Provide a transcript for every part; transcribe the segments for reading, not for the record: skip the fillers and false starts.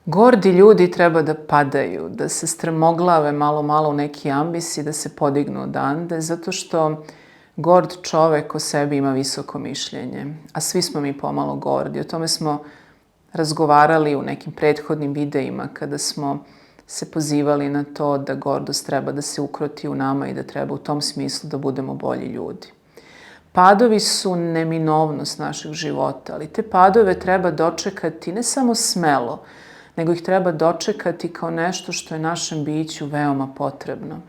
Gordi ljudi treba da padaju, da se strmoglave malo u neki ambis i da se podignu odande, zato što gord čovek o sebi ima visoko mišljenje, a svi smo mi pomalo gordi. O tome smo razgovarali u nekim prethodnim videima kada smo se pozivali na to da gordost treba da se ukroti u nama i da treba u tom smislu da budemo bolji ljudi. Padovi su neminovnost našeg života, ali te padove treba dočekati ne samo smelo, nego ih treba dočekati kao nešto što je našem biću veoma potrebno.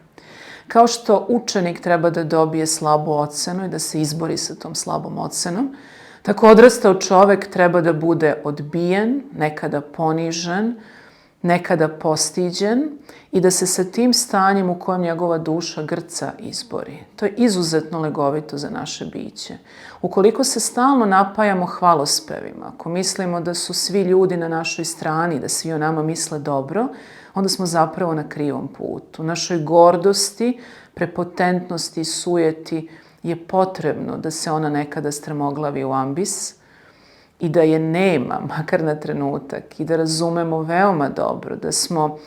Kao što učenik treba da dobije slabu ocenu i da se izbori sa tom slabom ocenom, tako odrastao čovek treba da bude odbijen, nekada ponižen, nekada postiđen i da se sa tim stanjem u kojem njegova duša grca izbori. To je izuzetno legovito za naše biće. Ukoliko se stalno napajamo hvalospevima, ako mislimo da su svi ljudi na našoj strani, da svi o nama misle dobro, onda smo zapravo na krivom putu. U našoj gordosti, prepotentnosti i sujeti je potrebno da se ona nekada strmoglavi u ambis i da je nema, makar na trenutak, i da razumemo veoma dobro da smo,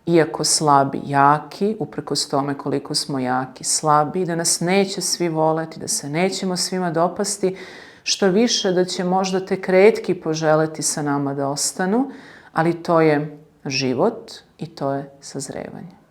iako slabi, jaki, uprkos tome koliko smo jaki, slabi, i da nas neće svi voleti, da se nećemo svima dopasti, što više da će možda tek retki poželeti sa nama da ostanu, ali to je život i to je sazrevanje.